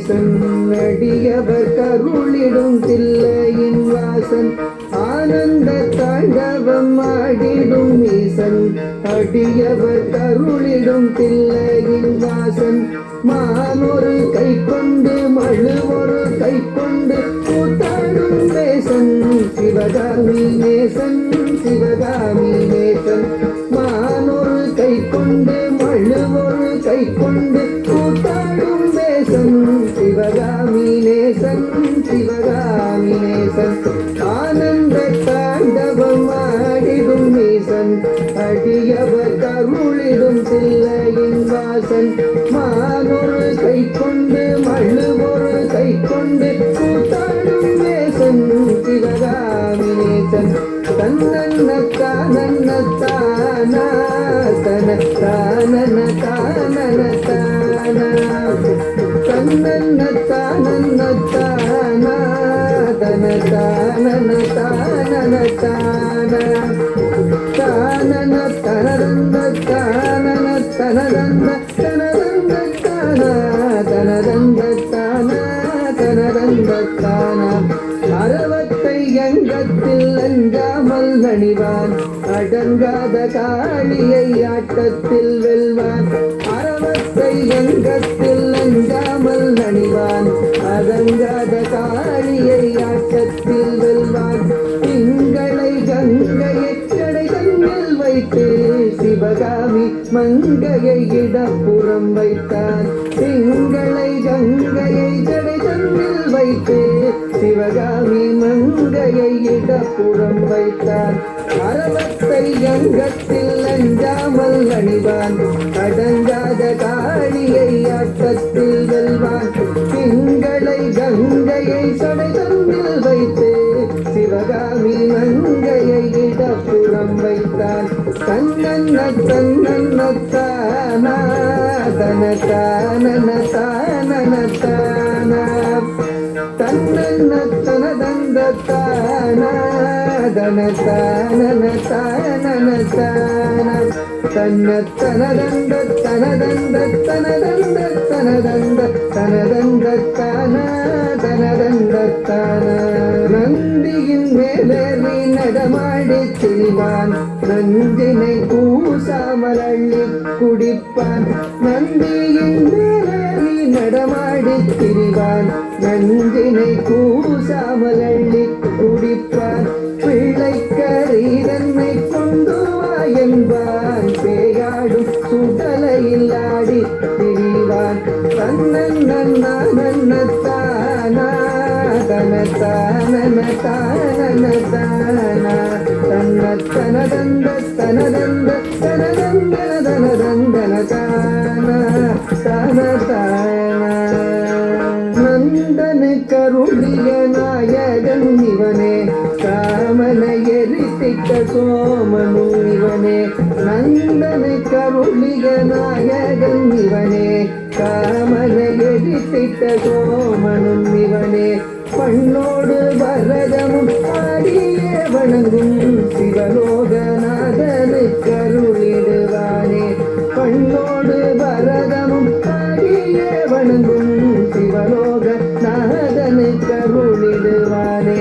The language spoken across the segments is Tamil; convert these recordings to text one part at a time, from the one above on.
ஈசன் அடியவர் கருளிடும் தில்லையின் வாசன் ஆனந்த தாண்டவம் ஆடிடும் ஈசன் அடியவர் கருளிடும் தில்லையின் வாசன் மானொரு கை கொண்டு மழுவொரு கை கொண்டு கூத்தாடும் நேசன் சிவகாமி நேசன் சிவகாமி நேசன் மானொரு கை கொண்டு மழுவொரு கை கொண்டு கூத்தாடும் நேசன் சிவகாமி நேசன் சிவகாமி நேசன் ஆனந்த தாண்டவம் ஆடிடும் நேசன் அடியவர் கருளிடும் தில்லையின் வாசன் மானொரு கை கொண்டு மழுவொரு கை கொண்டு கூத்தாடும் நேசன் சிவகாமி நேசன் தன்னன்ன தானன்ன தானா தன தானன தானன தானா தன்னன்ன தானன்ன தானா தன தானன தானன தானா தானன தனதந்த தானன தனதந்த தனதந்த தானா தனதந்த தானா தனதந்த தானா அறவத்தை அங்கத்தில் அஞ்சாமல் அணிவான் அடங்காத காளியை ஆட்டத்தில் வெல்வான் அறவத்தை அங்கத்தில் அஞ்சாமல் அணிவான் அடங்காத காளியை ஆட்டத்தில் வெல்வான் திங்களை கங்கையை கடை தன்னில் வைத்து சிவகாமி மங்கையை இடப்புறம் வைத்தான் திங்களை கங்கையை கடை தன்னில் வைத்து சிவகாமி மங்கையை இடப்புறம் வைத்தான் அறவத்தை அங்கத்தில் அஞ்சாமல் அணிவான் அடங்காத காளியை ஆட்டத்தில் வெல்வான் திங்களை கங்கையை சடை தன்னில் வைத்து சிவகாமி மங்கையை இடப்புறம் வைத்தான் தன்னன்ன தன்னன்ன தானா தன தானன தானன தானா தன்னன்ன தனதந்த தானா தன தானன தானன தானா தன்ன தனதந்த தனதந்த தனதந்த தனதந்த தனதந்த தானா தனதந்த தானா நந்தியின் மேலேறி நடமாடி திரிவான் நந்தினை பூசாமல் அள்ளி குடிப்பான் நந்தியின் மேலேறி நடமாடி திரிவான் நந்தினை பூசாமல் அள்ளி குடிப்பான் பிள்ளைக்கரீரன்னை கொண்டு வா என்பான் பேயாடும் சுடலையில் ஆடி திரிவான் தன்னன்ன தானா தன தானன தானன தானா தன்ன தனதந்த தனதந்த தனதந்த தனதந்தன தானா தான தானா நந்தனு கருளிய நாயகன் இவனே காமனை எரித்திட்ட சோமனு இவனே நந்தனு கருளிய நாயகன் இவனே காமனை எரித்திட்ட சோமனும் இவனே பண்ணோடு வரதமும் ஆடியே வணங்கும் சிவலோகநாதனு கருளிடுவானே பண்ணோடு வரதமும் ஆடியே வணங்கும் சிவலோகநாதனு கருளிடுவானே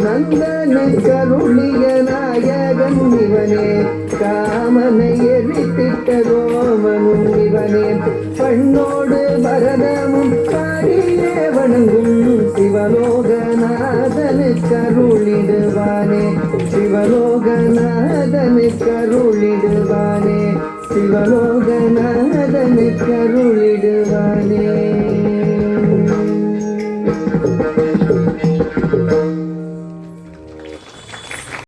நந்தனு கருளிய நாயகன் இவனே காமனை எரித்திட்ட ரோமனும் இவனே பண்ணோடு பரதமும் பாடியே வணங்கும் சிவலோகநாதனு கருளிடுவானே சிவலோகநாதனு கருளிடுவானே சிவலோகநாதனு கருளிடுவானே.